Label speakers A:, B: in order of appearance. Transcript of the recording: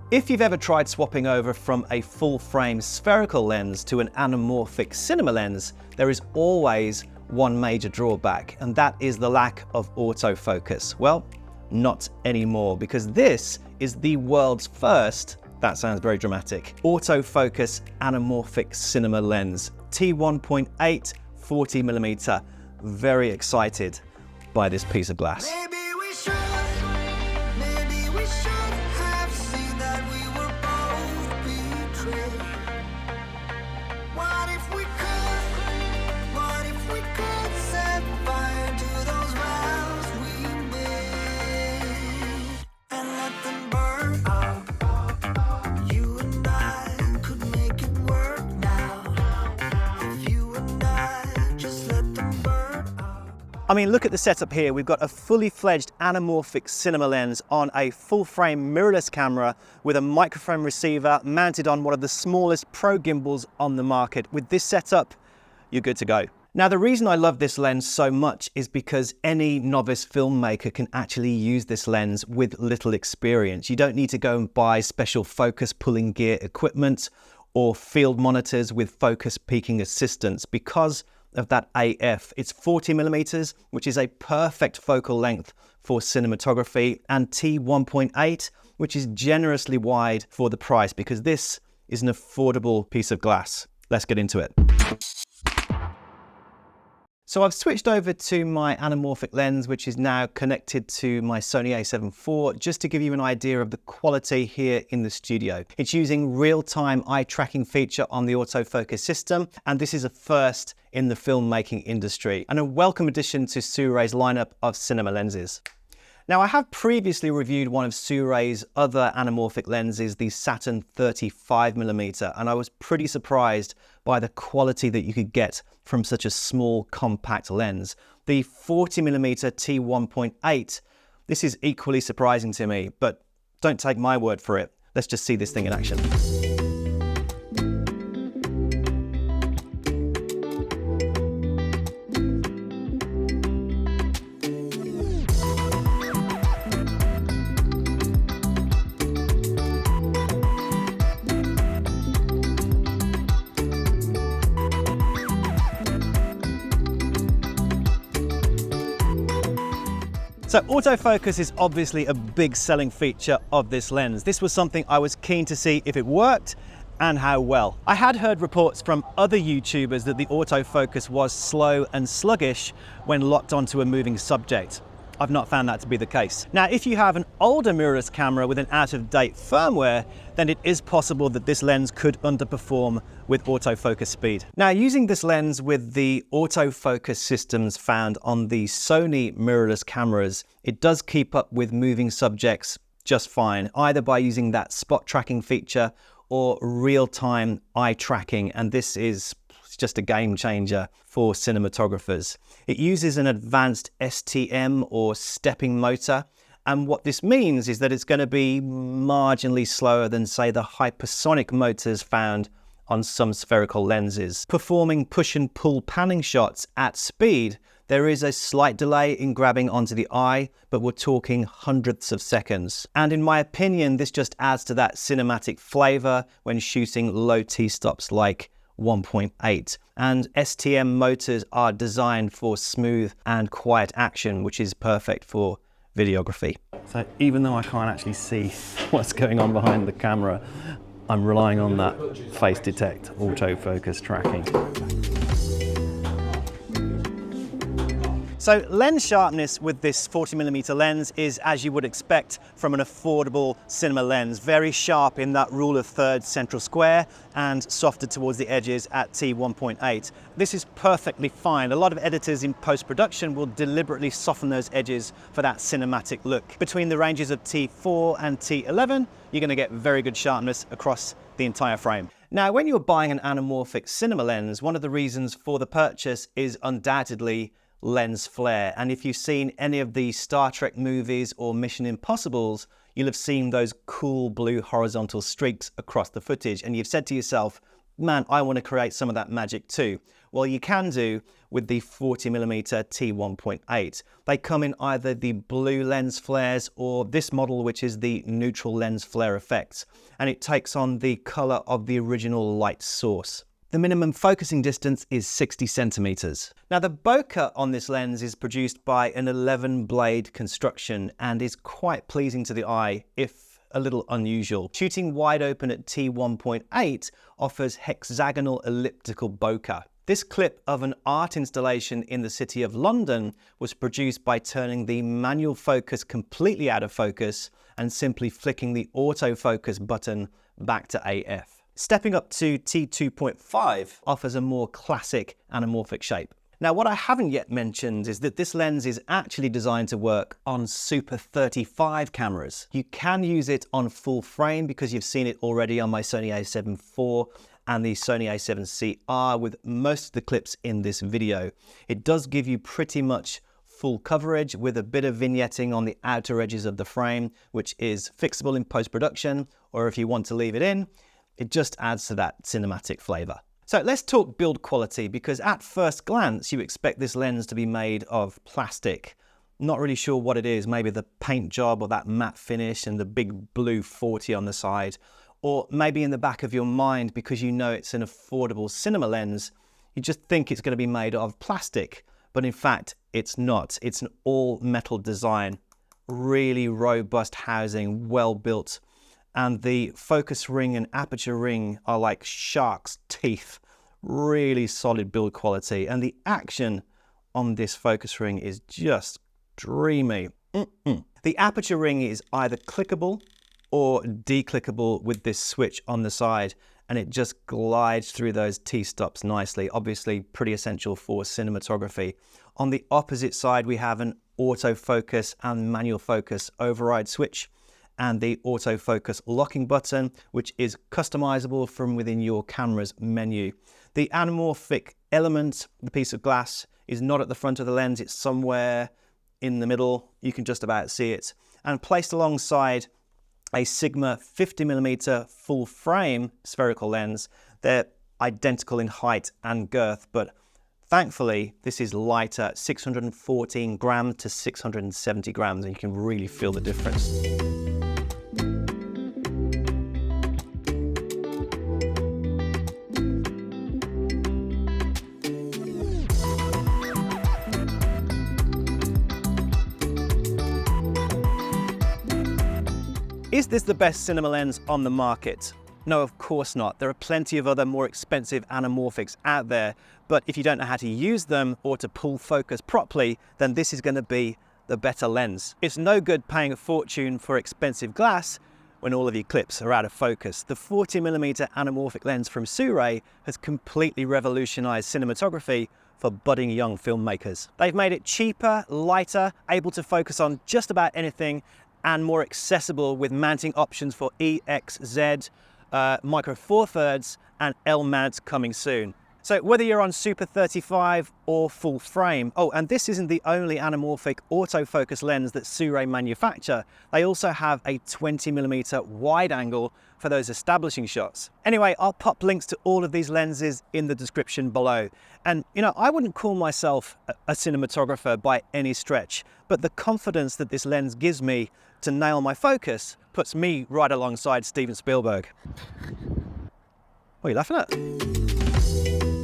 A: If you've ever tried swapping over from a full-frame spherical lens to an anamorphic cinema lens, there is always one major drawback, and that is the lack of autofocus. Well, not anymore, because this is the world's first, that sounds very dramatic, autofocus anamorphic cinema lens, T1.8 40mm. Very excited by this piece of glass. I mean, look at the setup here. We've got a fully fledged anamorphic cinema lens on a full frame mirrorless camera with a microphone receiver mounted on one of the smallest pro gimbals on the market. With this setup, you're good to go. Now, the reason I love this lens so much is because any novice filmmaker can actually use this lens with little experience. You don't need to go and buy special focus pulling gear equipment or field monitors with focus peaking assistance because of that AF. It's 40mm, which is a perfect focal length for cinematography, and T1.8, which is generously wide for the price because this is an affordable piece of glass. Let's get into it. So I've switched over to my anamorphic lens, which is now connected to my Sony a7 IV, just to give you an idea of the quality here in the studio. It's using real-time eye tracking feature on the autofocus system, and this is a first in the filmmaking industry, and a welcome addition to SIRUI's lineup of cinema lenses. Now, I have previously reviewed one of SIRUI's other anamorphic lenses, the Saturn 35mm, and I was pretty surprised by the quality that you could get from such a small, compact lens. The 40mm T1.8, this is equally surprising to me, but don't take my word for it. Let's just see this thing in action. So autofocus is obviously a big selling feature of this lens. This was something I was keen to see if it worked and how well. I had heard reports from other YouTubers that the autofocus was slow and sluggish when locked onto a moving subject. I've not found that to be the case. Now, if you have an older mirrorless camera with an out-of-date firmware, then it is possible that this lens could underperform with autofocus speed. Now, using this lens with the autofocus systems found on the Sony mirrorless cameras, it does keep up with moving subjects just fine, either by using that spot tracking feature or real-time eye tracking, and this is just a game changer for cinematographers. It uses an advanced STM or stepping motor, and what this means is that it's going to be marginally slower than, say, the hypersonic motors found on some spherical lenses. Performing push and pull panning shots at speed, there is a slight delay in grabbing onto the eye, but we're talking hundredths of seconds. And in my opinion, this just adds to that cinematic flavor when shooting low T-stops like 1.8, and STM motors are designed for smooth and quiet action, which is perfect for videography. So even though I can't actually see what's going on behind the camera, I'm relying on that face detect autofocus tracking. So lens sharpness with this 40mm lens is, as you would expect from an affordable cinema lens, very sharp in that rule of thirds central square and softer towards the edges at T1.8. This is perfectly fine. A lot of editors in post-production will deliberately soften those edges for that cinematic look. Between the ranges of T4 and T11, you're going to get very good sharpness across the entire frame. Now, when you're buying an anamorphic cinema lens, one of the reasons for the purchase is undoubtedly lens flare, and if you've seen any of the Star Trek movies or Mission Impossibles, you'll have seen those cool blue horizontal streaks across the footage, and you've said to yourself, man, I want to create some of that magic too. Well, you can do with the 40mm T1.8. They come in either the blue lens flares or this model, which is the neutral lens flare effect, and it takes on the color of the original light source. The minimum focusing distance is 60 centimeters. Now, the bokeh on this lens is produced by an 11 blade construction and is quite pleasing to the eye, if a little unusual. Shooting wide open at T1.8 offers hexagonal elliptical bokeh. This clip of an art installation in the city of London was produced by turning the manual focus completely out of focus and simply flicking the autofocus button back to AF. Stepping up to T2.5 offers a more classic anamorphic shape. Now, what I haven't yet mentioned is that this lens is actually designed to work on Super 35 cameras. You can use it on full frame because you've seen it already on my Sony a7 IV and the Sony a7 CR with most of the clips in this video. It does give you pretty much full coverage with a bit of vignetting on the outer edges of the frame, which is fixable in post-production, or if you want to leave it in, it just adds to that cinematic flavor. So let's talk build quality, because at first glance, you expect this lens to be made of plastic. Not really sure what it is, maybe the paint job or that matte finish and the big blue 40 on the side, or maybe in the back of your mind, because you know it's an affordable cinema lens, you just think it's going to be made of plastic, but in fact, it's not. It's an all metal design, really robust housing, well built. And the focus ring and aperture ring are like shark's teeth. Really solid build quality. And the action on this focus ring is just dreamy. The aperture ring is either clickable or declickable with this switch on the side, and it just glides through those T-stops nicely. Obviously pretty essential for cinematography. On the opposite side, we have an autofocus and manual focus override switch, and the autofocus locking button, which is customizable from within your camera's menu. The anamorphic element, the piece of glass, is not at the front of the lens, it's somewhere in the middle. You can just about see it. And placed alongside a Sigma 50mm full frame spherical lens, they're identical in height and girth, but thankfully, this is lighter, 614 grams to 670 grams, and you can really feel the difference. Is this the best cinema lens on the market? No, of course not. There are plenty of other more expensive anamorphics out there, but if you don't know how to use them or to pull focus properly, then this is going to be the better lens. It's no good paying a fortune for expensive glass when all of your clips are out of focus. The 40mm anamorphic lens from SIRUI has completely revolutionized cinematography for budding young filmmakers. They've made it cheaper, lighter, able to focus on just about anything, and more accessible with mounting options for EXZ, micro four thirds, and L mounts coming soon. So whether you're on Super 35 or full frame, oh, and this isn't the only anamorphic autofocus lens that SIRUI manufacture. They also have a 20mm wide angle for those establishing shots. Anyway, I'll pop links to all of these lenses in the description below. And you know, I wouldn't call myself a cinematographer by any stretch, but the confidence that this lens gives me to nail my focus puts me right alongside Steven Spielberg. What are you laughing at?